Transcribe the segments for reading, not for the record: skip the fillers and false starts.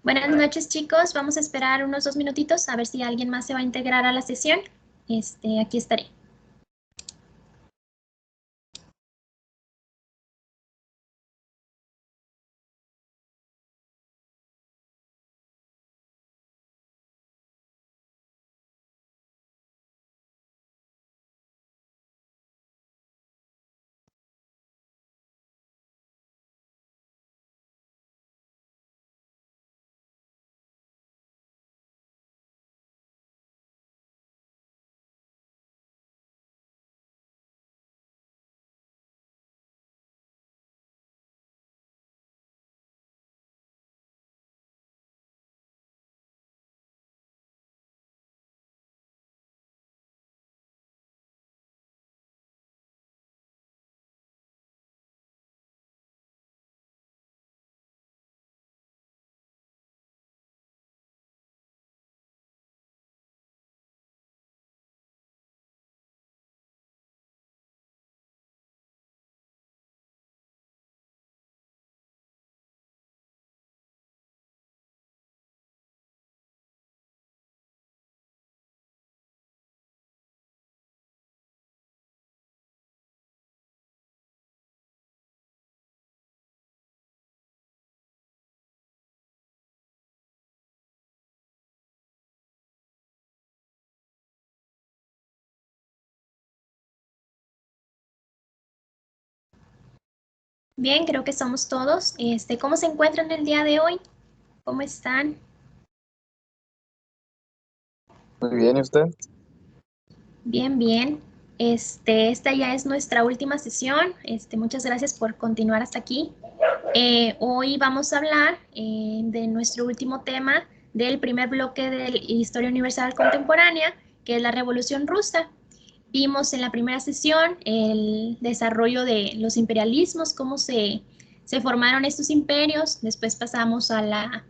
Buenas noches, chicos. Vamos a esperar unos 2 minutitos a ver si alguien más se va a integrar a la sesión. Aquí estaré. Bien, creo que somos todos. ¿Cómo se encuentran el día de hoy? ¿Cómo están? Muy bien, ¿y usted? Bien, bien. Esta ya es nuestra última sesión. Muchas gracias por continuar hasta aquí. Hoy vamos a hablar de nuestro último tema del primer bloque de Historia Universal Contemporánea, que es la Revolución Rusa. Vimos en la primera sesión el desarrollo de los imperialismos, cómo se formaron estos imperios. Después pasamos a la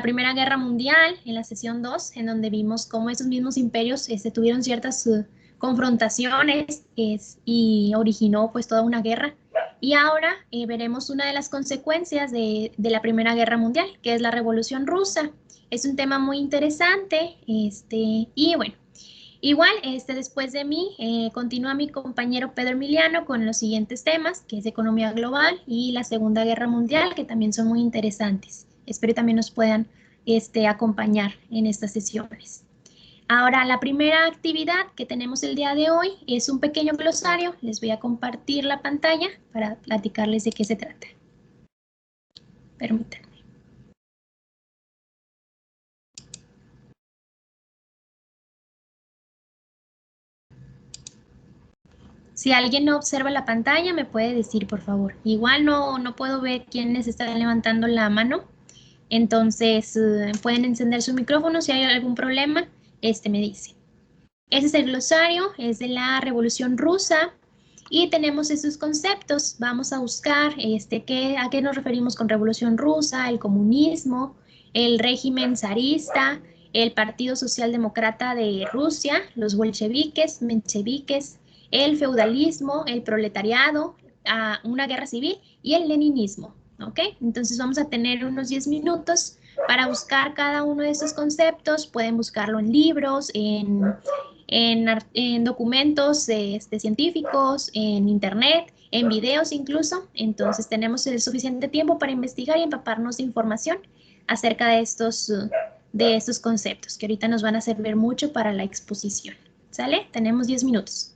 Primera Guerra Mundial en la sesión 2, en donde vimos cómo esos mismos imperios tuvieron ciertas confrontaciones y originó pues toda una guerra. Y ahora veremos una de las consecuencias de la Primera Guerra Mundial, que es la Revolución Rusa. Es un tema muy interesante, y bueno, igual, después de mí, continúa mi compañero Pedro Emiliano con los siguientes temas, que es economía global y la Segunda Guerra Mundial, que también son muy interesantes. Espero también nos puedan acompañar en estas sesiones. Ahora, la primera actividad que tenemos el día de hoy es un pequeño glosario. Les voy a compartir la pantalla para platicarles de qué se trata. Permítanme. Si alguien no observa la pantalla, me puede decir, por favor. Igual no puedo ver quiénes están levantando la mano. Entonces, pueden encender su micrófono si hay algún problema, me dice. Ese es el glosario, es de la Revolución Rusa y tenemos esos conceptos. Vamos a buscar a qué nos referimos con Revolución Rusa, el comunismo, el régimen zarista, el Partido Socialdemócrata de Rusia, los bolcheviques, mencheviques, el feudalismo, el proletariado, una guerra civil y el leninismo. ¿Ok? Entonces vamos a tener unos 10 minutos para buscar cada uno de esos conceptos. Pueden buscarlo en libros, en documentos científicos, en internet, en videos incluso. Entonces tenemos el suficiente tiempo para investigar y empaparnos de información acerca de estos conceptos que ahorita nos van a servir mucho para la exposición. ¿Sale? Tenemos 10 minutos.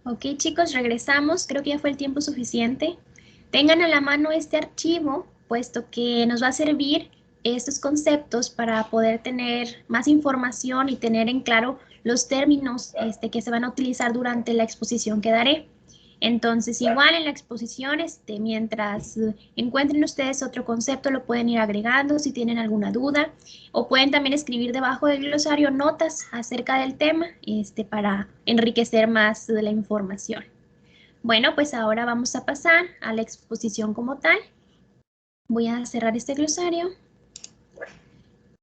Ok, chicos, regresamos. Creo que ya fue el tiempo suficiente. Tengan a la mano este archivo, puesto que nos va a servir estos conceptos para poder tener más información y tener en claro los términos que se van a utilizar durante la exposición que daré. Entonces, igual en la exposición, mientras encuentren ustedes otro concepto, lo pueden ir agregando si tienen alguna duda, o pueden también escribir debajo del glosario notas acerca del tema, para enriquecer más de la información. Bueno, pues ahora vamos a pasar a la exposición como tal. Voy a cerrar este glosario.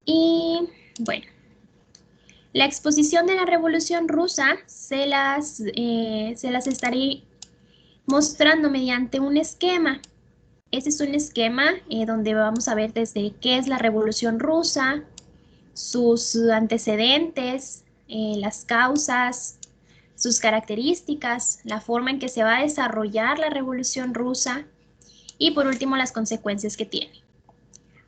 Y bueno, la exposición de la Revolución Rusa se las estaré mostrando mediante un esquema. Este es un esquema donde vamos a ver desde qué es la Revolución Rusa, sus antecedentes, las causas, sus características, la forma en que se va a desarrollar la Revolución Rusa y por último las consecuencias que tiene.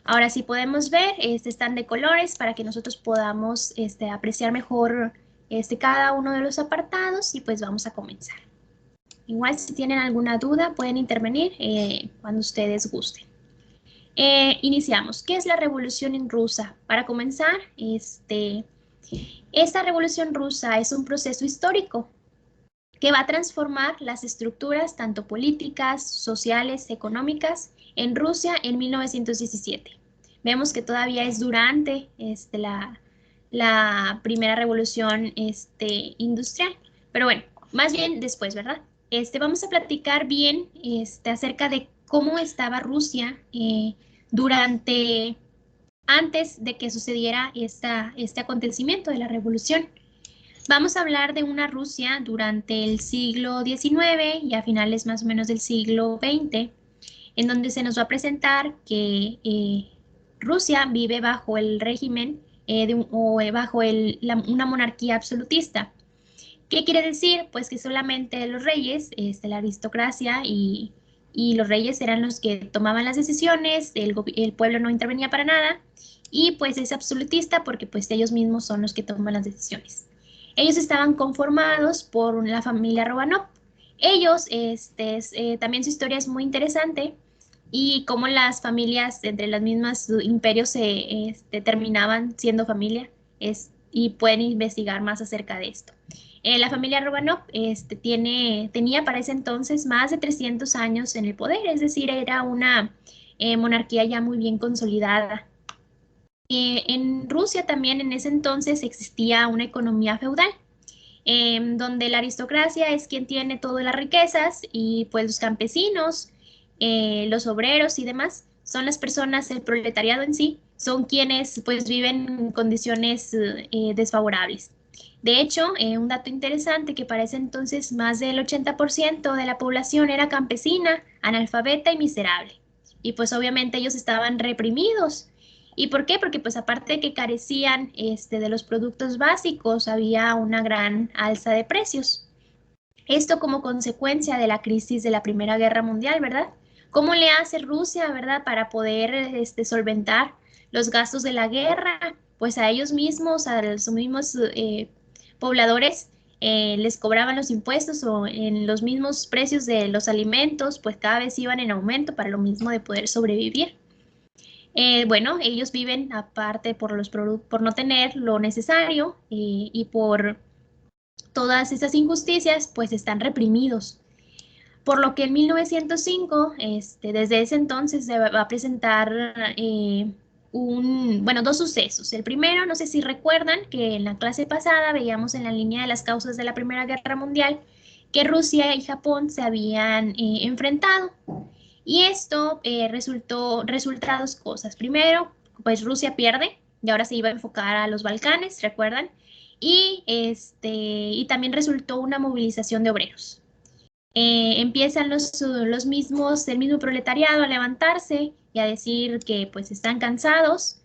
Ahora sí podemos ver, están de colores para que nosotros podamos apreciar mejor cada uno de los apartados y pues vamos a comenzar. Igual si tienen alguna duda pueden intervenir cuando ustedes gusten. Iniciamos. ¿Qué es la Revolución Rusa? Para comenzar, esta Revolución Rusa es un proceso histórico que va a transformar las estructuras tanto políticas, sociales, económicas en Rusia en 1917. Vemos que todavía es durante la primera revolución industrial, pero bueno, más bien después, ¿verdad? Vamos a platicar bien acerca de cómo estaba Rusia durante, antes de que sucediera este acontecimiento de la revolución. Vamos a hablar de una Rusia durante el siglo XIX y a finales más o menos del siglo XX, en donde se nos va a presentar que Rusia vive bajo el régimen bajo una monarquía absolutista. ¿Qué quiere decir? Pues que solamente los reyes, la aristocracia y los reyes eran los que tomaban las decisiones, el pueblo no intervenía para nada y pues es absolutista porque pues ellos mismos son los que toman las decisiones. Ellos estaban conformados por la familia Romanov. Ellos, también su historia es muy interesante y cómo las familias entre las mismas imperios se terminaban siendo familia y pueden investigar más acerca de esto. La familia Romanov tenía para ese entonces más de 300 años en el poder, es decir, era una monarquía ya muy bien consolidada. En Rusia también en ese entonces existía una economía feudal, donde la aristocracia es quien tiene todas las riquezas y pues los campesinos, los obreros y demás son las personas, el proletariado en sí, son quienes pues viven en condiciones desfavorables. De hecho, un dato interesante que para ese entonces más del 80% de la población era campesina, analfabeta y miserable. Y pues obviamente ellos estaban reprimidos. ¿Y por qué? Porque pues aparte de que carecían de los productos básicos, había una gran alza de precios. Esto como consecuencia de la crisis de la Primera Guerra Mundial, ¿verdad? ¿Cómo le hace Rusia, verdad, para poder solventar los gastos de la guerra? Pues a ellos mismos, a los mismos pobladores, les cobraban los impuestos o en los mismos precios de los alimentos, pues cada vez iban en aumento para lo mismo de poder sobrevivir. Bueno, ellos viven aparte por no tener lo necesario y por todas esas injusticias, pues están reprimidos. Por lo que en 1905, desde ese entonces se va a presentar dos sucesos. El primero, no sé si recuerdan que en la clase pasada veíamos en la línea de las causas de la Primera Guerra Mundial que Rusia y Japón se habían enfrentado. Y esto resulta dos cosas. Primero, pues Rusia pierde y ahora se iba a enfocar a los Balcanes, ¿recuerdan? Y también resultó una movilización de obreros. Empiezan el mismo proletariado a levantarse y a decir que pues están cansados,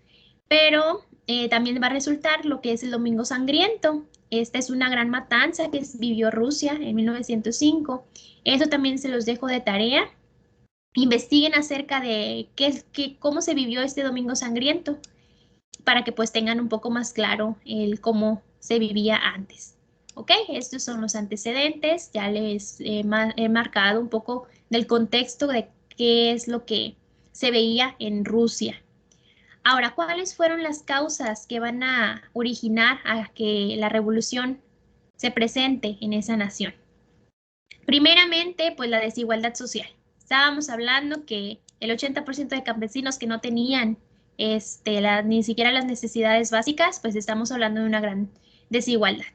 pero también va a resultar lo que es el Domingo Sangriento. Esta es una gran matanza que vivió Rusia en 1905. Eso también se los dejo de tarea. Investiguen acerca de cómo se vivió este Domingo Sangriento para que pues tengan un poco más claro el cómo se vivía antes. ¿ok? Estos son los antecedentes, ya les he marcado un poco del contexto de qué es lo que se veía en Rusia. Ahora, ¿cuáles fueron las causas que van a originar a que la revolución se presente en esa nación? Primeramente, pues la desigualdad social. Estábamos hablando que el 80% de campesinos que no tenían ni siquiera las necesidades básicas, pues estamos hablando de una gran desigualdad.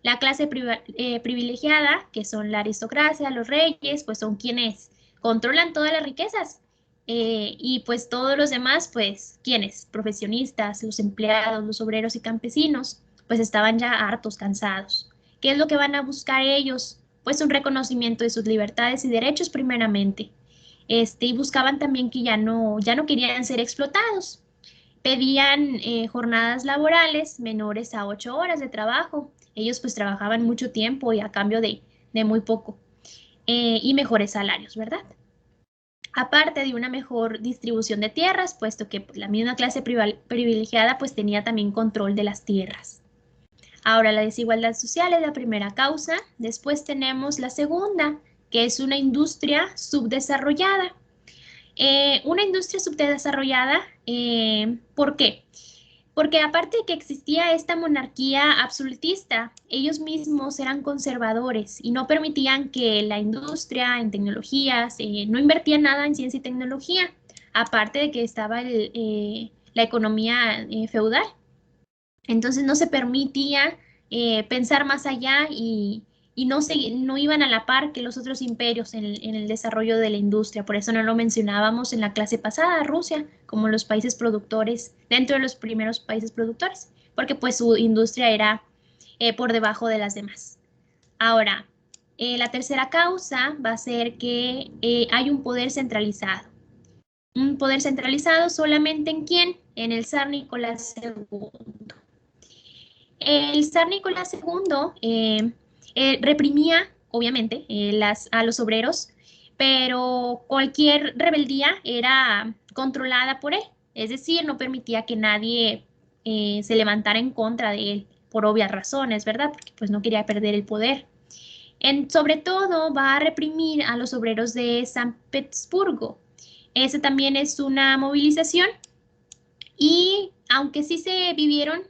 La clase privilegiada, que son la aristocracia, los reyes, pues son quienes controlan todas las riquezas. Y pues todos los demás, pues, ¿quiénes? Profesionistas, los empleados, los obreros y campesinos, pues estaban ya hartos, cansados. ¿Qué es lo que van a buscar ellos? Pues un reconocimiento de sus libertades y derechos primeramente. Y buscaban también que ya no querían ser explotados. Pedían jornadas laborales menores a 8 horas de trabajo. Ellos pues trabajaban mucho tiempo y a cambio de muy poco. Y mejores salarios, ¿verdad? Aparte de una mejor distribución de tierras, puesto que pues, la misma clase privilegiada pues tenía también control de las tierras. Ahora, la desigualdad social es la primera causa. Después tenemos la segunda, que es una industria subdesarrollada. Una industria subdesarrollada, ¿por qué? Porque aparte de que existía esta monarquía absolutista, ellos mismos eran conservadores y no permitían que la industria en tecnologías, no invertían nada en ciencia y tecnología, aparte de que estaba la economía feudal. Entonces no se permitía pensar más allá y no iban a la par que los otros imperios en el desarrollo de la industria. Por eso no lo mencionábamos en la clase pasada, Rusia, como los países productores, dentro de los primeros países productores, porque pues su industria era por debajo de las demás. Ahora, la tercera causa va a ser que hay un poder centralizado. Un poder centralizado solamente en quién? En el zar Nicolás II. El zar Nicolás II reprimía, obviamente, a los obreros, pero cualquier rebeldía era controlada por él, es decir, no permitía que nadie se levantara en contra de él, por obvias razones, ¿verdad? Porque pues no quería perder el poder. Sobre todo va a reprimir a los obreros de San Petersburgo. Ese también es una movilización y aunque sí se vivieron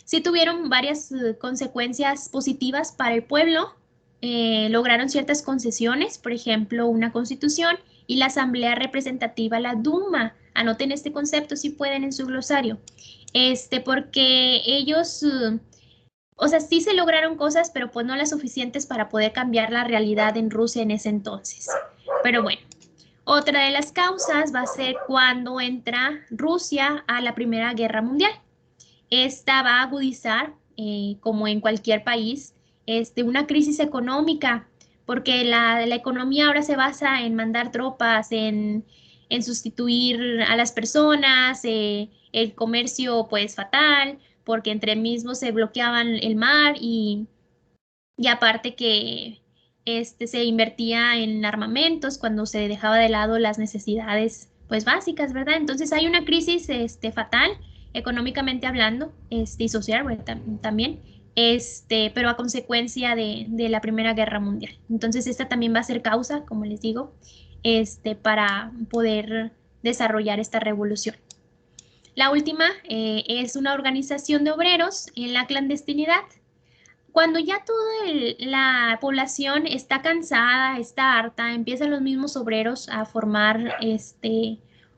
sí tuvieron varias consecuencias positivas para el pueblo. Lograron ciertas concesiones, por ejemplo, una constitución y la asamblea representativa, la Duma. Anoten este concepto si pueden en su glosario. Porque ellos, o sea, sí se lograron cosas, pero pues no las suficientes para poder cambiar la realidad en Rusia en ese entonces. Pero bueno, otra de las causas va a ser cuando entra Rusia a la Primera Guerra Mundial. Esta va a agudizar, como en cualquier país, una crisis económica, porque la economía ahora se basa en mandar tropas, en sustituir a las personas, el comercio pues fatal, porque entre mismos se bloqueaban el mar y aparte que se invertía en armamentos cuando se dejaba de lado las necesidades pues básicas, ¿verdad? Entonces hay una crisis fatal económicamente hablando y social bueno, también, pero a consecuencia de la Primera Guerra Mundial. Entonces esta también va a ser causa, como les digo, para poder desarrollar esta revolución. La última es una organización de obreros en la clandestinidad. Cuando ya toda la población está cansada, está harta, empiezan los mismos obreros a formar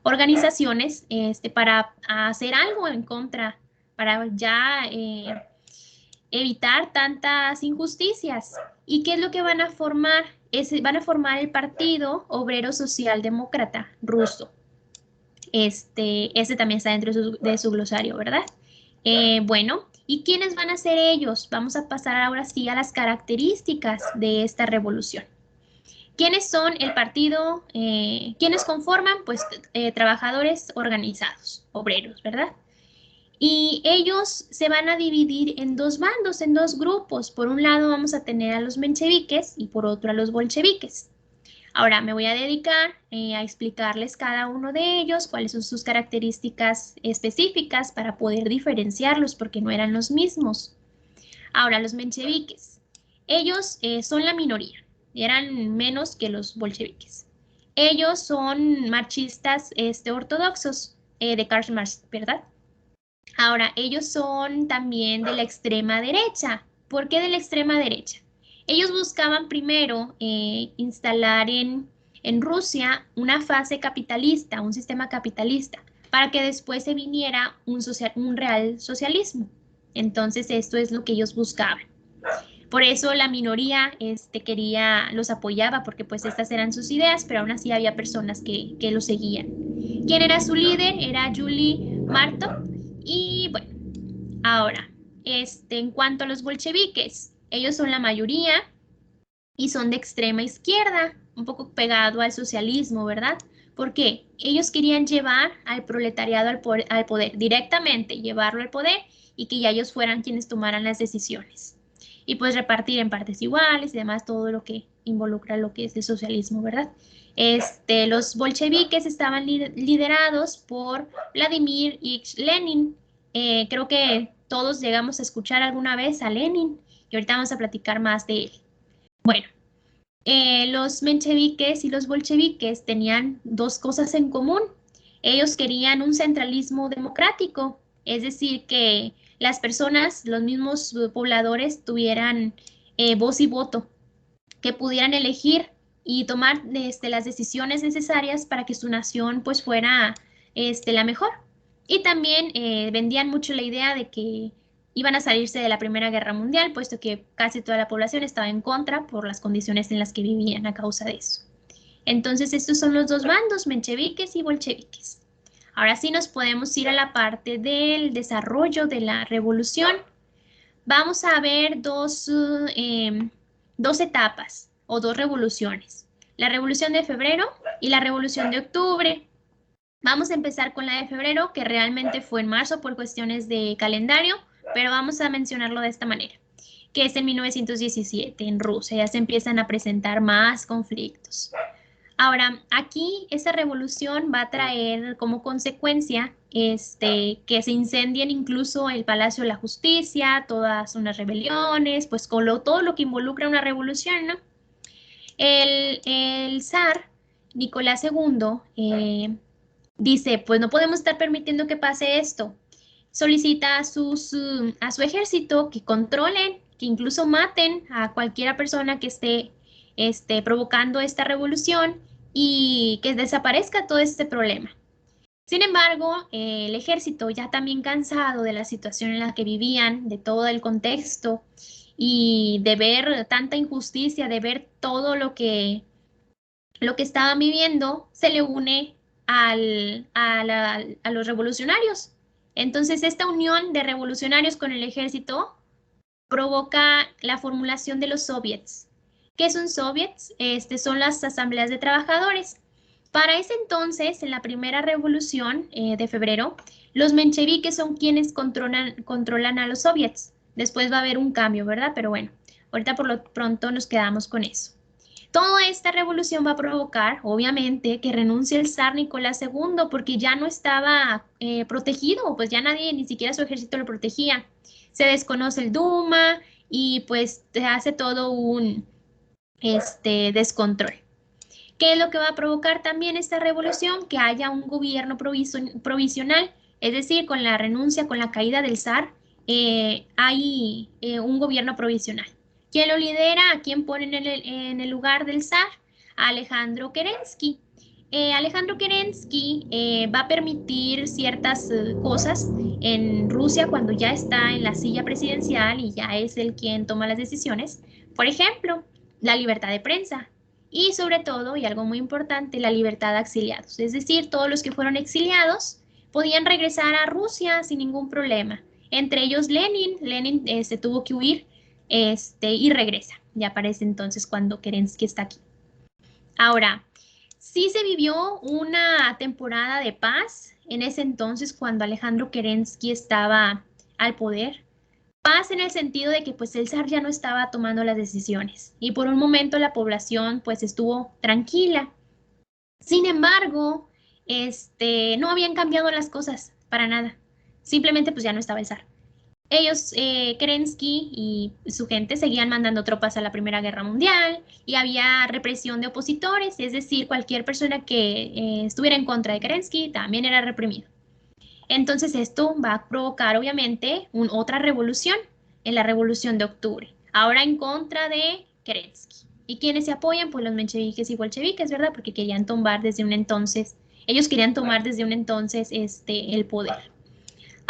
organizaciones para hacer algo en contra, para ya evitar tantas injusticias. ¿Y qué es lo que van a formar? Van a formar el Partido Obrero Socialdemócrata ruso. Este también está dentro de su glosario, ¿verdad? Bueno, ¿y quiénes van a ser ellos? Vamos a pasar ahora sí a las características de esta revolución. ¿Quiénes son el partido? ¿Quiénes conforman? Pues trabajadores organizados, obreros, ¿verdad? Y ellos se van a dividir en dos bandos, en dos grupos. Por un lado vamos a tener a los mencheviques y por otro a los bolcheviques. Ahora me voy a dedicar a explicarles cada uno de ellos, cuáles son sus características específicas para poder diferenciarlos porque no eran los mismos. Ahora, los mencheviques. Ellos son la minoría, eran menos que los bolcheviques. Ellos son marxistas ortodoxos de Karl Marx, ¿verdad? Ahora, ellos son también de la extrema derecha. ¿Por qué de la extrema derecha? Ellos buscaban primero instalar en Rusia una fase capitalista, un sistema capitalista, para que después se viniera un real socialismo. Entonces, esto es lo que ellos buscaban. Por eso la minoría los apoyaba, porque pues estas eran sus ideas, pero aún así había personas que lo seguían. ¿Quién era su líder? Era Julie Martov. Y bueno, ahora, en cuanto a los bolcheviques, ellos son la mayoría y son de extrema izquierda, un poco pegado al socialismo, ¿verdad? ¿Por qué? Ellos querían llevar al proletariado al poder, directamente llevarlo al poder y que ya ellos fueran quienes tomaran las decisiones. Y pues repartir en partes iguales y demás todo lo que involucra lo que es el socialismo, ¿verdad? Los bolcheviques estaban liderados por Vladimir Ilich Lenin. Creo que todos llegamos a escuchar alguna vez a Lenin y ahorita vamos a platicar más de él. Bueno, los mencheviques y los bolcheviques tenían dos cosas en común. Ellos querían un centralismo democrático, es decir, que las personas, los mismos pobladores, tuvieran voz y voto, que pudieran elegir y tomar las decisiones necesarias para que su nación pues fuera la mejor. Y también vendían mucho la idea de que iban a salirse de la Primera Guerra Mundial, puesto que casi toda la población estaba en contra por las condiciones en las que vivían a causa de eso. Entonces estos son los dos bandos, mencheviques y bolcheviques. Ahora sí nos podemos ir a la parte del desarrollo de la revolución. Vamos a ver dos etapas o dos revoluciones. La revolución de febrero y la revolución de octubre. Vamos a empezar con la de febrero, que realmente fue en marzo por cuestiones de calendario, pero vamos a mencionarlo de esta manera, que es en 1917 en Rusia. Ya se empiezan a presentar más conflictos. Ahora, aquí esta revolución va a traer como consecuencia que se incendien incluso el Palacio de la Justicia, todas unas rebeliones, pues con todo lo que involucra una revolución, ¿no? El zar Nicolás II dice, pues no podemos estar permitiendo que pase esto. Solicita a su ejército que controlen, que incluso maten a cualquiera persona que esté provocando esta revolución y que desaparezca todo este problema. Sin embargo, el ejército, ya también cansado de la situación en la que vivían, de todo el contexto y de ver tanta injusticia, de ver todo lo que estaban viviendo, se le une a los revolucionarios. Entonces, esta unión de revolucionarios con el ejército provoca la formulación de los soviets. ¿Qué son soviets? Son las asambleas de trabajadores. Para ese entonces, en la primera revolución de febrero, los mencheviques son quienes controlan a los soviets. Después va a haber un cambio, ¿verdad? Pero bueno, ahorita por lo pronto nos quedamos con eso. Toda esta revolución va a provocar, obviamente, que renuncie el zar Nicolás II porque ya no estaba protegido, pues ya nadie, ni siquiera su ejército lo protegía. Se desconoce el Duma y pues se hace todo un descontrol. ¿Qué es lo que va a provocar también esta revolución? Que haya un gobierno provisional, es decir, con la renuncia, con la caída del zar, hay un gobierno provisional. ¿Quién lo lidera? ¿A quién ponen en el lugar del zar? A Alejandro Kerensky. Alejandro Kerensky va a permitir ciertas cosas en Rusia cuando ya está en la silla presidencial y ya es el quien toma las decisiones. Por ejemplo, la libertad de prensa y sobre todo, y algo muy importante, la libertad de exiliados. Es decir, todos los que fueron exiliados podían regresar a Rusia sin ningún problema. Entre ellos Lenin. Lenin tuvo que huir y regresa. Ya aparece entonces cuando Kerensky está aquí. Ahora, sí se vivió una temporada de paz en ese entonces cuando Alejandro Kerensky estaba al poder. Paz en el sentido de que pues el zar ya no estaba tomando las decisiones y por un momento la población pues estuvo tranquila. Sin embargo, no habían cambiado las cosas para nada. Simplemente pues ya no estaba el zar. Ellos, Kerensky y su gente seguían mandando tropas a la Primera Guerra Mundial y había represión de opositores, es decir, cualquier persona que estuviera en contra de Kerensky también era reprimido. Entonces esto va a provocar obviamente otra revolución en la Revolución de Octubre, ahora en contra de Kerensky. ¿Y quiénes se apoyan? Pues los mencheviques y bolcheviques, ¿verdad? Porque querían tomar desde un entonces, ellos querían tomar desde un entonces el poder.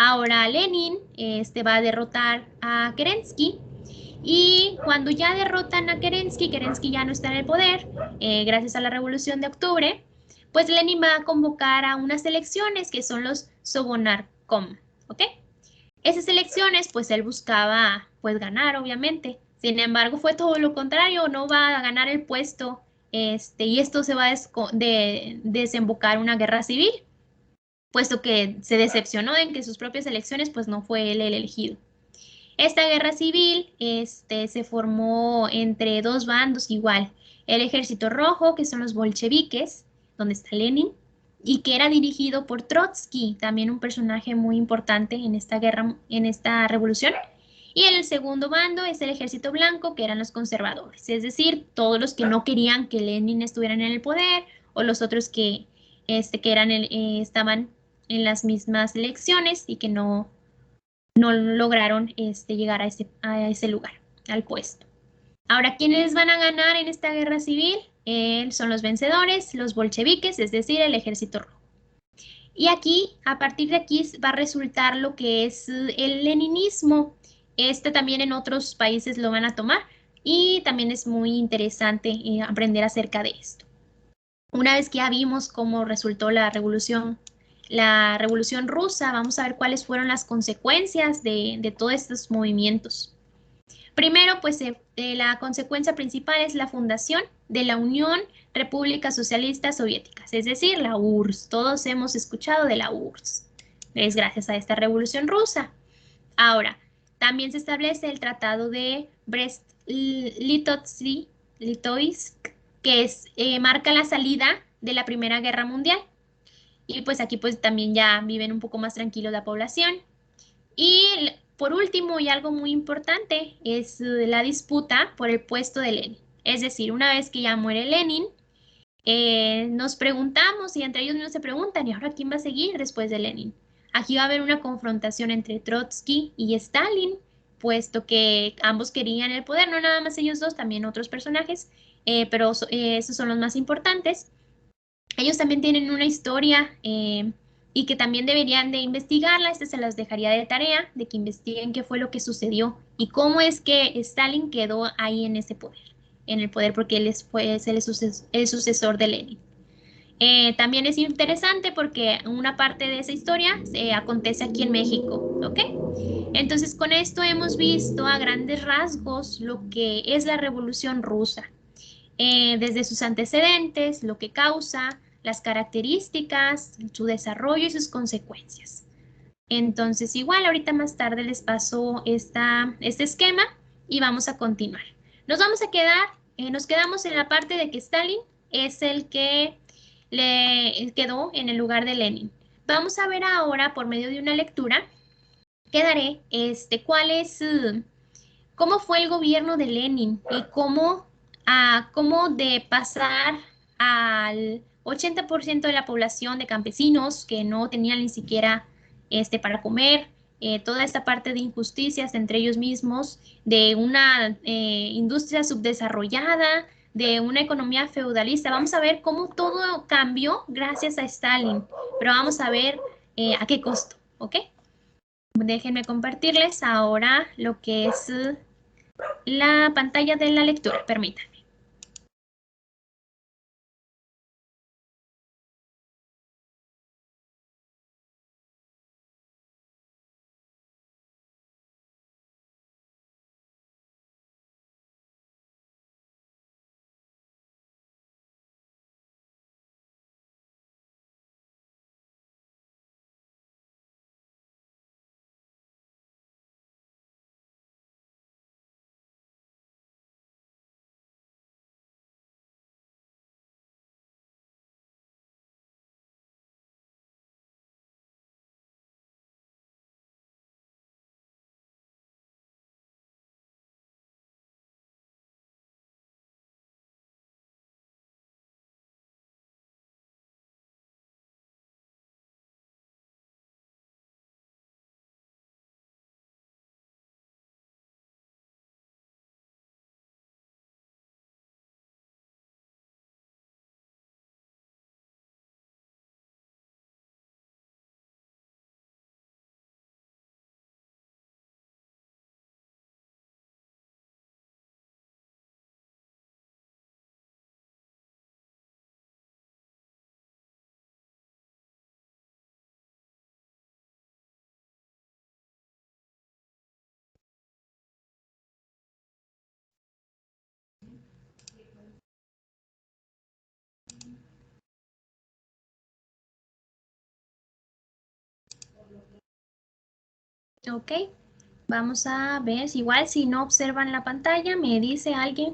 Ahora Lenin va a derrotar a Kerensky y cuando ya derrotan a Kerensky, Kerensky ya no está en el poder, gracias a la Revolución de Octubre, pues Lenin va a convocar a unas elecciones que son los Sovnarkom, ¿ok? Esas elecciones, pues él buscaba, pues ganar, obviamente. Sin embargo, fue todo lo contrario, no va a ganar el puesto, y esto se va a desembocar una guerra civil, puesto que se decepcionó en que sus propias elecciones, pues no fue él el elegido. Esta guerra civil se formó entre dos bandos igual, el Ejército Rojo, que son los bolcheviques, donde está Lenin, y que era dirigido por Trotsky, también un personaje muy importante en esta guerra, en esta revolución. Y el segundo bando es el Ejército Blanco, que eran los conservadores, es decir, todos los que no querían que Lenin estuviera en el poder, o los otros que eran estaban en las mismas elecciones y que no lograron llegar a ese lugar, al puesto. Ahora, ¿quiénes van a ganar en esta guerra civil? Son los vencedores, los bolcheviques, es decir, el ejército rojo. Y aquí, a partir de aquí, va a resultar lo que es el leninismo. También en otros países lo van a tomar y también es muy interesante aprender acerca de esto. Una vez que ya vimos cómo resultó la revolución rusa, vamos a ver cuáles fueron las consecuencias de todos estos movimientos. Primero, pues la consecuencia principal es la fundación de la Unión Repúblicas Socialistas Soviéticas, es decir, la URSS. Todos hemos escuchado de la URSS. Es gracias a esta revolución rusa. Ahora, también se establece el Tratado de Brest-Litovsk, que marca la salida de la Primera Guerra Mundial. Y pues aquí pues también ya viven un poco más tranquilos la población. Y por último, y algo muy importante, es la disputa por el puesto de Lenin. Es decir, una vez que ya muere Lenin, nos preguntamos y entre ellos mismos se preguntan, ¿y ahora quién va a seguir después de Lenin? Aquí va a haber una confrontación entre Trotsky y Stalin, puesto que ambos querían el poder, no nada más ellos dos, también otros personajes, pero esos son los más importantes. Ellos también tienen una historia y que también deberían de investigarla. Se las dejaría de tarea, de que investiguen qué fue lo que sucedió y cómo es que Stalin quedó ahí en ese poder, en el poder, porque él es el sucesor de Lenin. También es interesante porque una parte de esa historia acontece aquí en México, ¿ok? Entonces, con esto hemos visto a grandes rasgos lo que es la Revolución Rusa, desde sus antecedentes, lo que causa, las características, su desarrollo y sus consecuencias. Entonces, igual ahorita más tarde les paso este esquema y vamos a continuar. Nos quedamos en la parte de que Stalin es el que le quedó en el lugar de Lenin. Vamos a ver ahora, por medio de una lectura, que daré, cómo fue el gobierno de Lenin y cómo de pasar al 80% de la población de campesinos que no tenían ni siquiera para comer, toda esta parte de injusticias entre ellos mismos, de una industria subdesarrollada, de una economía feudalista. Vamos a ver cómo todo cambió gracias a Stalin, pero vamos a ver a qué costo, ¿ok? Déjenme compartirles ahora lo que es la pantalla de la lectura, permítanme. Ok, vamos a ver, igual si no observan la pantalla, me dice alguien.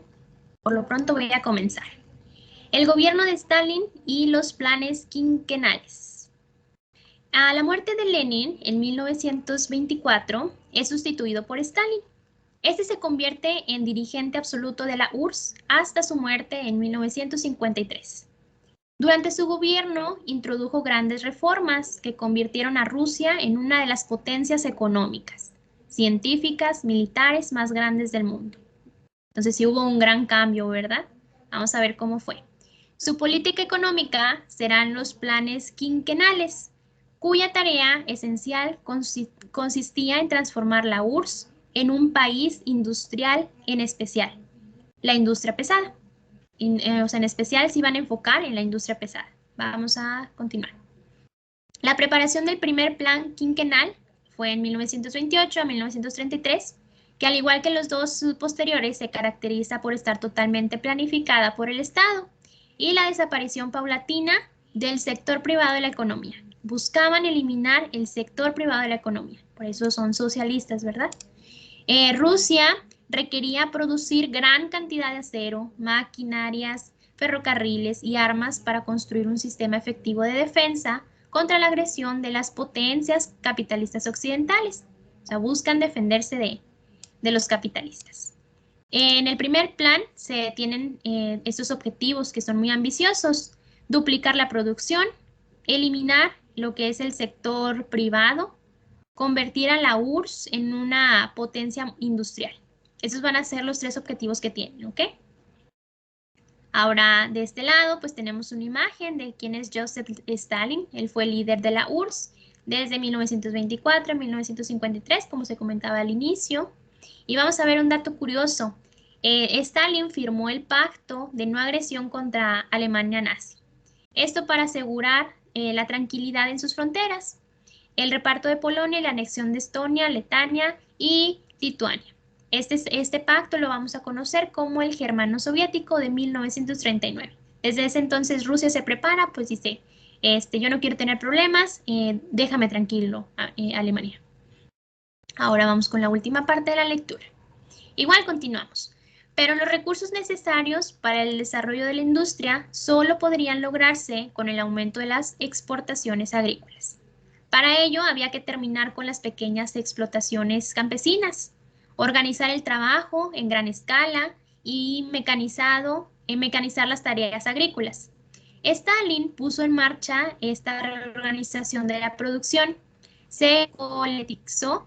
Por lo pronto voy a comenzar. El gobierno de Stalin y los planes quinquenales. A la muerte de Lenin en 1924 es sustituido por Stalin. Este se convierte en dirigente absoluto de la URSS hasta su muerte en 1953. Durante su gobierno introdujo grandes reformas que convirtieron a Rusia en una de las potencias económicas, científicas, militares más grandes del mundo. Entonces sí hubo un gran cambio, ¿verdad? Vamos a ver cómo fue. Su política económica serán los planes quinquenales, cuya tarea esencial consistía en transformar la URSS en un país industrial, en especial la industria pesada. O sea, en especial se iban a enfocar en la industria pesada. Vamos a continuar. La preparación del primer plan quinquenal fue en 1928 a 1933, que al igual que los dos posteriores se caracteriza por estar totalmente planificada por el Estado y la desaparición paulatina del sector privado de la economía. Buscaban eliminar el sector privado de la economía, por eso son socialistas, ¿verdad? Rusia requería producir gran cantidad de acero, maquinarias, ferrocarriles y armas para construir un sistema efectivo de defensa contra la agresión de las potencias capitalistas occidentales. O sea, buscan defenderse de los capitalistas. En el primer plan se tienen estos objetivos que son muy ambiciosos: duplicar la producción, eliminar lo que es el sector privado, convertir a la URSS en una potencia industrial. Esos van a ser los tres objetivos que tienen, ¿ok? Ahora, de este lado, pues tenemos una imagen de quién es Joseph Stalin. Él fue el líder de la URSS desde 1924 a 1953, como se comentaba al inicio. Y vamos a ver un dato curioso. Stalin firmó el pacto de no agresión contra Alemania nazi. Esto para asegurar la tranquilidad en sus fronteras, el reparto de Polonia y la anexión de Estonia, Letania y Lituania. Este pacto lo vamos a conocer como el Germano Soviético de 1939. Desde ese entonces Rusia se prepara, pues dice, yo no quiero tener problemas, déjame tranquilo, Alemania. Ahora vamos con la última parte de la lectura. Igual continuamos. Pero los recursos necesarios para el desarrollo de la industria solo podrían lograrse con el aumento de las exportaciones agrícolas. Para ello había que terminar con las pequeñas explotaciones campesinas, organizar el trabajo en gran escala y mecanizar las tareas agrícolas. Stalin puso en marcha esta reorganización de la producción. Se coletizó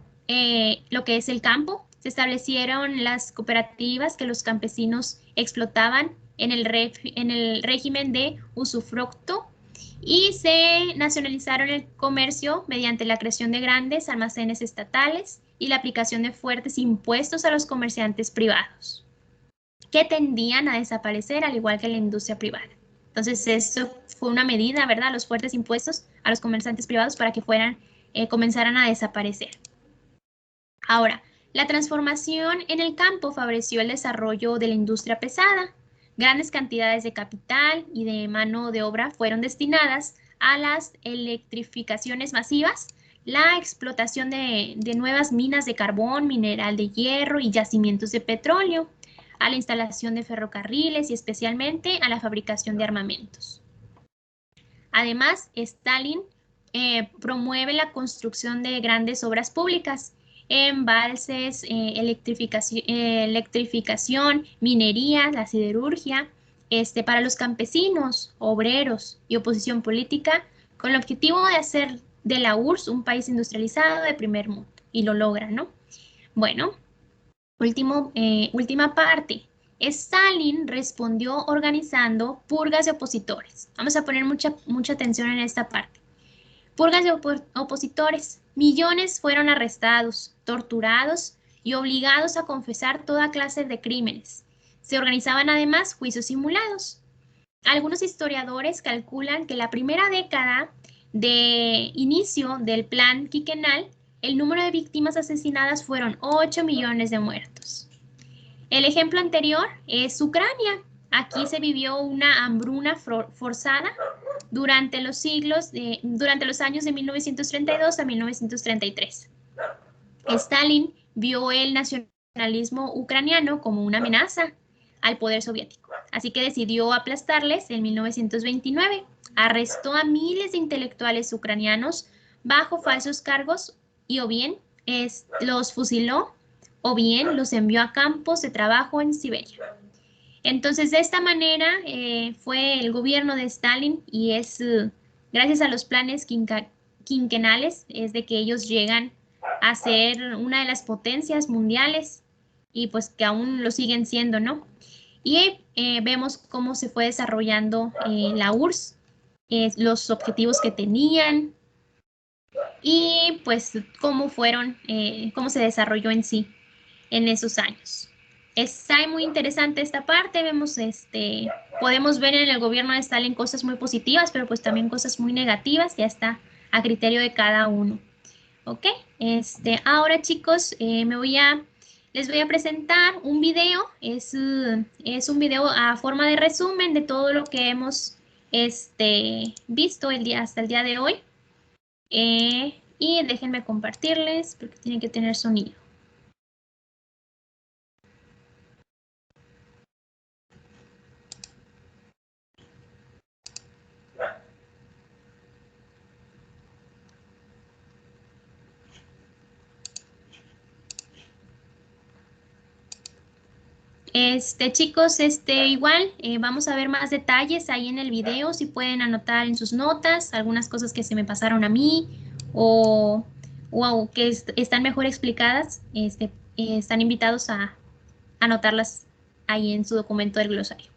lo que es el campo, se establecieron las cooperativas que los campesinos explotaban en el régimen de usufructo y se nacionalizaron el comercio mediante la creación de grandes almacenes estatales y la aplicación de fuertes impuestos a los comerciantes privados, que tendían a desaparecer al igual que la industria privada. Entonces, eso fue una medida, ¿verdad? Los fuertes impuestos a los comerciantes privados para que comenzaran a desaparecer. Ahora, la transformación en el campo favoreció el desarrollo de la industria pesada. Grandes cantidades de capital y de mano de obra fueron destinadas a las electrificaciones masivas, la explotación de nuevas minas de carbón, mineral de hierro y yacimientos de petróleo, a la instalación de ferrocarriles y especialmente a la fabricación de armamentos. Además, Stalin promueve la construcción de grandes obras públicas, embalses, electrificación, minería, la siderurgia, para los campesinos, obreros y oposición política, con el objetivo de hacer de la URSS un país industrializado de primer mundo. Y lo logra, ¿no? Bueno, última parte. Stalin respondió organizando purgas de opositores. Vamos a poner mucha atención en esta parte. Purgas de opositores. Millones fueron arrestados, torturados y obligados a confesar toda clase de crímenes. Se organizaban además juicios simulados. Algunos historiadores calculan que la primera década de inicio del plan quinquenal, el número de víctimas asesinadas fueron 8 millones de muertos. El ejemplo anterior es Ucrania. Aquí se vivió una hambruna forzada durante los años de 1932 a 1933. Stalin vio el nacionalismo ucraniano como una amenaza al poder soviético, así que decidió aplastarles en 1929. Arrestó a miles de intelectuales ucranianos bajo falsos cargos y o bien los fusiló o bien los envió a campos de trabajo en Siberia. Entonces, de esta manera fue el gobierno de Stalin y es gracias a los planes quinquenales, es de que ellos llegan a ser una de las potencias mundiales y pues que aún lo siguen siendo, ¿no? Y vemos cómo se fue desarrollando la URSS, los objetivos que tenían y pues cómo fueron, cómo se desarrolló en sí en esos años. Está muy interesante esta parte, vemos, podemos ver en el gobierno de Stalin cosas muy positivas, pero pues también cosas muy negativas, ya está a criterio de cada uno. ¿Ok? Ahora chicos, les voy a presentar un video, es un video a forma de resumen de todo lo que hemos visto hasta el día de hoy. Y déjenme compartirles porque tiene que tener sonido. Chicos, igual vamos a ver más detalles ahí en el video, si pueden anotar en sus notas algunas cosas que se me pasaron a mí o, o que están mejor explicadas, están invitados a anotarlas ahí en su documento del glosario.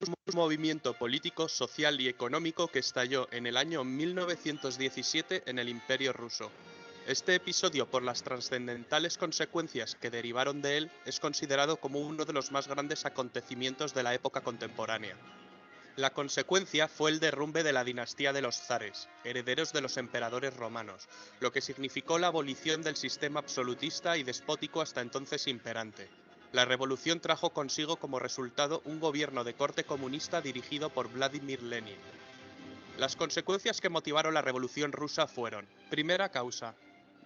Un movimiento político, social y económico que estalló en el año 1917 en el Imperio ruso. Este episodio, por las trascendentales consecuencias que derivaron de él, es considerado como uno de los más grandes acontecimientos de la época contemporánea. La consecuencia fue el derrumbe de la dinastía de los zares, herederos de los emperadores romanos, lo que significó la abolición del sistema absolutista y despótico hasta entonces imperante. La revolución trajo consigo como resultado un gobierno de corte comunista dirigido por Vladimir Lenin. Las consecuencias que motivaron la revolución rusa fueron: primera causa.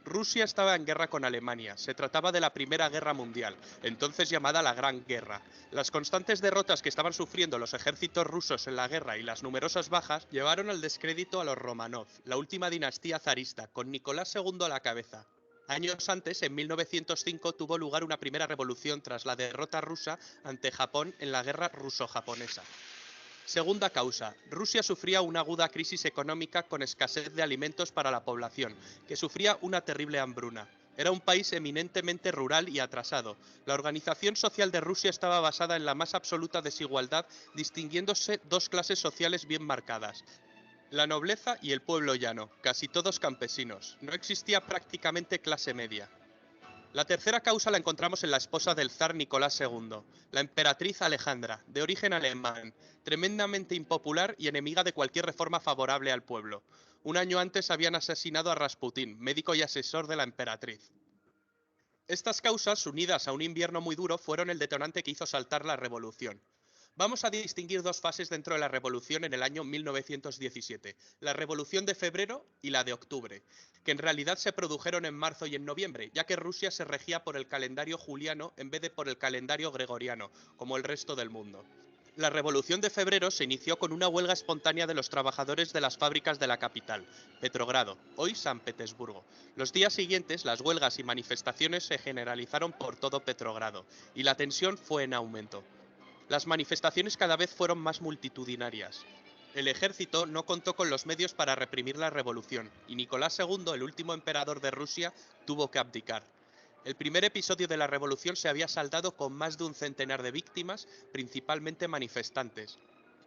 Rusia estaba en guerra con Alemania, se trataba de la Primera Guerra Mundial, entonces llamada la Gran Guerra. Las constantes derrotas que estaban sufriendo los ejércitos rusos en la guerra y las numerosas bajas llevaron al descrédito a los Romanov, la última dinastía zarista, con Nicolás II a la cabeza. Años antes, en 1905, tuvo lugar una primera revolución tras la derrota rusa ante Japón en la guerra ruso-japonesa. Segunda causa. Rusia sufría una aguda crisis económica con escasez de alimentos para la población, que sufría una terrible hambruna. Era un país eminentemente rural y atrasado. La organización social de Rusia estaba basada en la más absoluta desigualdad, distinguiéndose dos clases sociales bien marcadas: la nobleza y el pueblo llano, casi todos campesinos. No existía prácticamente clase media. La tercera causa la encontramos en la esposa del zar Nicolás II, la emperatriz Alejandra, de origen alemán, tremendamente impopular y enemiga de cualquier reforma favorable al pueblo. Un año antes habían asesinado a Rasputín, médico y asesor de la emperatriz. Estas causas, unidas a un invierno muy duro, fueron el detonante que hizo saltar la revolución. Vamos a distinguir dos fases dentro de la revolución en el año 1917, la revolución de febrero y la de octubre, que en realidad se produjeron en marzo y en noviembre, ya que Rusia se regía por el calendario juliano en vez de por el calendario gregoriano, como el resto del mundo. La revolución de febrero se inició con una huelga espontánea de los trabajadores de las fábricas de la capital, Petrogrado, hoy San Petersburgo. Los días siguientes, las huelgas y manifestaciones se generalizaron por todo Petrogrado, y la tensión fue en aumento. Las manifestaciones cada vez fueron más multitudinarias. El ejército no contó con los medios para reprimir la revolución, y Nicolás II, el último emperador de Rusia, tuvo que abdicar. El primer episodio de la revolución se había saldado con más de un centenar de víctimas, principalmente manifestantes.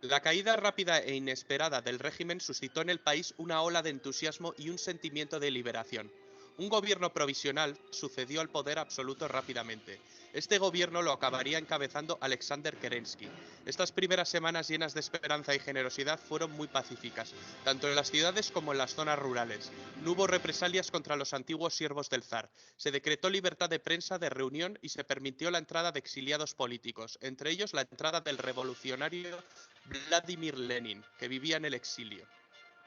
La caída rápida e inesperada del régimen suscitó en el país una ola de entusiasmo y un sentimiento de liberación. Un gobierno provisional sucedió al poder absoluto rápidamente. Este gobierno lo acabaría encabezando Alexander Kerensky. Estas primeras semanas llenas de esperanza y generosidad fueron muy pacíficas, tanto en las ciudades como en las zonas rurales. No hubo represalias contra los antiguos siervos del zar. Se decretó libertad de prensa, de reunión y se permitió la entrada de exiliados políticos, entre ellos la entrada del revolucionario Vladimir Lenin, que vivía en el exilio.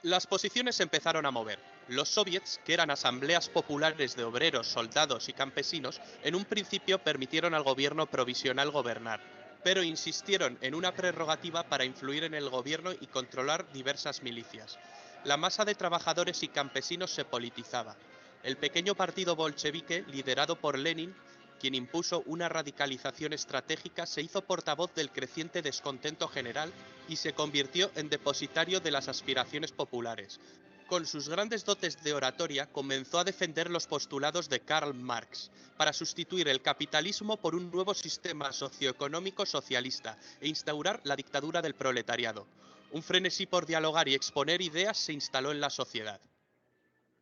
Las posiciones se empezaron a mover. Los soviets, que eran asambleas populares de obreros, soldados y campesinos, en un principio permitieron al gobierno provisional gobernar, pero insistieron en una prerrogativa para influir en el gobierno y controlar diversas milicias. La masa de trabajadores y campesinos se politizaba. El pequeño partido bolchevique, liderado por Lenin, quien impuso una radicalización estratégica, se hizo portavoz del creciente descontento general y se convirtió en depositario de las aspiraciones populares. Con sus grandes dotes de oratoria, comenzó a defender los postulados de Karl Marx para sustituir el capitalismo por un nuevo sistema socioeconómico socialista e instaurar la dictadura del proletariado. Un frenesí por dialogar y exponer ideas se instaló en la sociedad.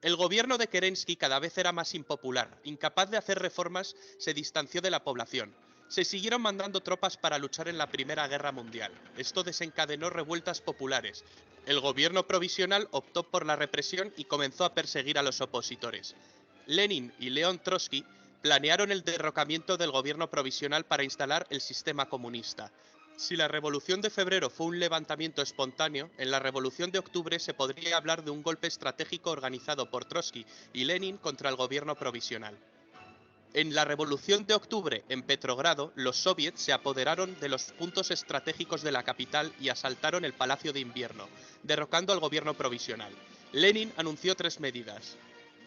El gobierno de Kerensky cada vez era más impopular. Incapaz de hacer reformas, se distanció de la población. Se siguieron mandando tropas para luchar en la Primera Guerra Mundial. Esto desencadenó revueltas populares. El gobierno provisional optó por la represión y comenzó a perseguir a los opositores. Lenin y León Trotsky planearon el derrocamiento del gobierno provisional para instalar el sistema comunista. Si la Revolución de Febrero fue un levantamiento espontáneo, en la Revolución de Octubre se podría hablar de un golpe estratégico organizado por Trotsky y Lenin contra el gobierno provisional. En la Revolución de Octubre, en Petrogrado, los soviets se apoderaron de los puntos estratégicos de la capital y asaltaron el Palacio de Invierno, derrocando al gobierno provisional. Lenin anunció 3 medidas: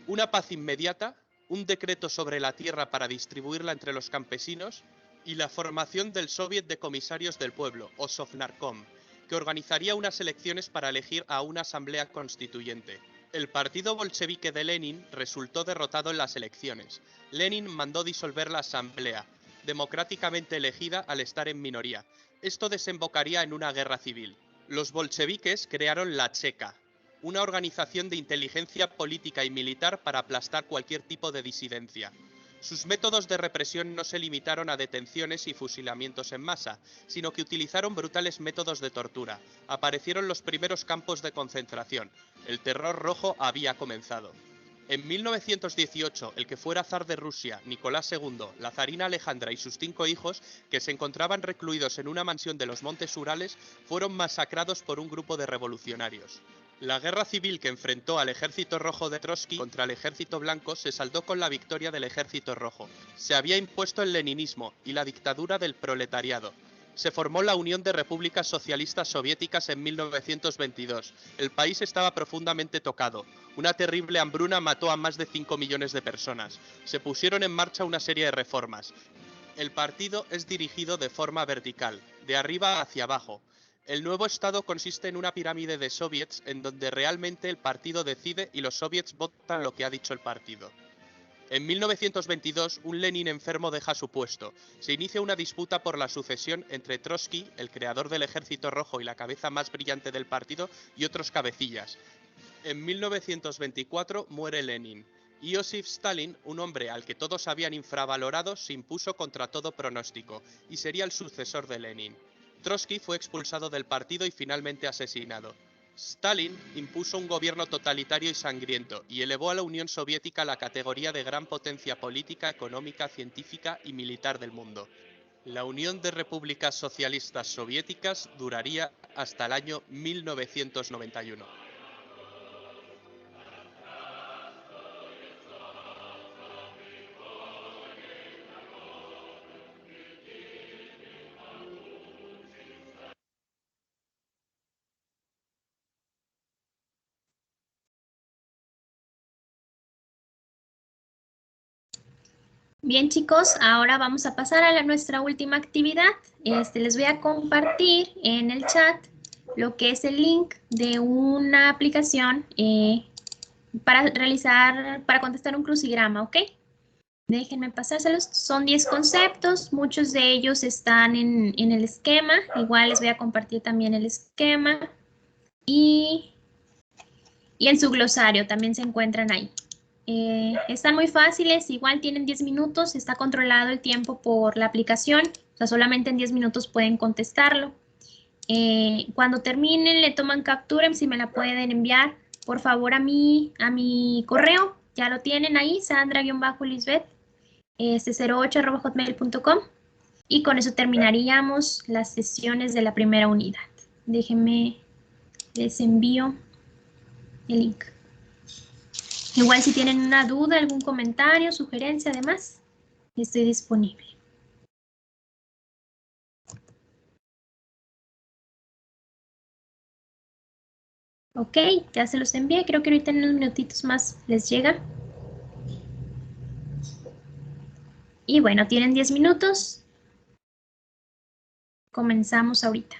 una paz inmediata, un decreto sobre la tierra para distribuirla entre los campesinos y la formación del Soviet de Comisarios del Pueblo, o Sovnarkom, que organizaría unas elecciones para elegir a una asamblea constituyente. El partido bolchevique de Lenin resultó derrotado en las elecciones. Lenin mandó disolver la asamblea, democráticamente elegida al estar en minoría. Esto desembocaría en una guerra civil. Los bolcheviques crearon la Cheka, una organización de inteligencia política y militar para aplastar cualquier tipo de disidencia. Sus métodos de represión no se limitaron a detenciones y fusilamientos en masa, sino que utilizaron brutales métodos de tortura. Aparecieron los primeros campos de concentración. El terror rojo había comenzado. En 1918, el que fuera zar de Rusia, Nicolás II, la zarina Alejandra y sus 5 hijos, que se encontraban recluidos en una mansión de los Montes Urales, fueron masacrados por un grupo de revolucionarios. La guerra civil que enfrentó al ejército rojo de Trotsky contra el ejército blanco se saldó con la victoria del ejército rojo. Se había impuesto el leninismo y la dictadura del proletariado. Se formó la Unión de Repúblicas Socialistas Soviéticas en 1922. El país estaba profundamente tocado. Una terrible hambruna mató a más de 5 millones de personas. Se pusieron en marcha una serie de reformas. El partido es dirigido de forma vertical, de arriba hacia abajo. El nuevo estado consiste en una pirámide de soviets en donde realmente el partido decide y los soviets votan lo que ha dicho el partido. En 1922, un Lenin enfermo deja su puesto. Se inicia una disputa por la sucesión entre Trotsky, el creador del Ejército Rojo y la cabeza más brillante del partido, y otros cabecillas. En 1924 muere Lenin. Iósif Stalin, un hombre al que todos habían infravalorado, se impuso contra todo pronóstico y sería el sucesor de Lenin. Trotsky fue expulsado del partido y finalmente asesinado. Stalin impuso un gobierno totalitario y sangriento y elevó a la Unión Soviética a la categoría de gran potencia política, económica, científica y militar del mundo. La Unión de Repúblicas Socialistas Soviéticas duraría hasta el año 1991. Bien, chicos, ahora vamos a pasar a nuestra última actividad. Les voy a compartir en el chat lo que es el link de una aplicación para contestar un crucigrama, ¿ok? Déjenme pasárselos. Son 10 conceptos, muchos de ellos están en el esquema. Igual les voy a compartir también el esquema y en su glosario también se encuentran ahí. Están muy fáciles, igual tienen 10 minutos, está controlado el tiempo por la aplicación, o sea, solamente en 10 minutos pueden contestarlo. Cuando terminen, le toman captura, si me la pueden enviar, por favor, a mi correo, ya lo tienen ahí, sandra-lisbeth, 08@hotmail.com, y con eso terminaríamos las sesiones de la primera unidad. Déjenme, les envío el link. Igual si tienen una duda, algún comentario, sugerencia, además, estoy disponible. Ok, ya se los envié, creo que ahorita en unos minutitos más les llega. Y bueno, tienen 10 minutos. Comenzamos ahorita.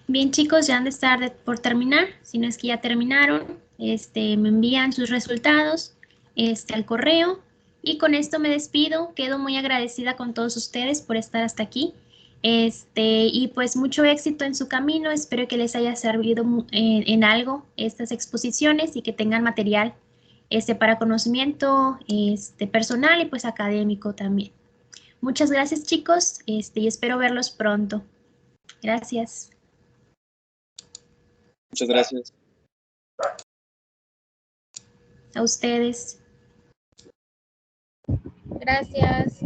Bien, chicos, ya han de estar por terminar. Si no es que ya terminaron, me envían sus resultados al correo. Y con esto me despido. Quedo muy agradecida con todos ustedes por estar hasta aquí. Y pues mucho éxito en su camino. Espero que les haya servido en algo estas exposiciones y que tengan material para conocimiento personal y pues académico también. Muchas gracias, chicos, y espero verlos pronto. Gracias. Muchas gracias. A ustedes. Gracias.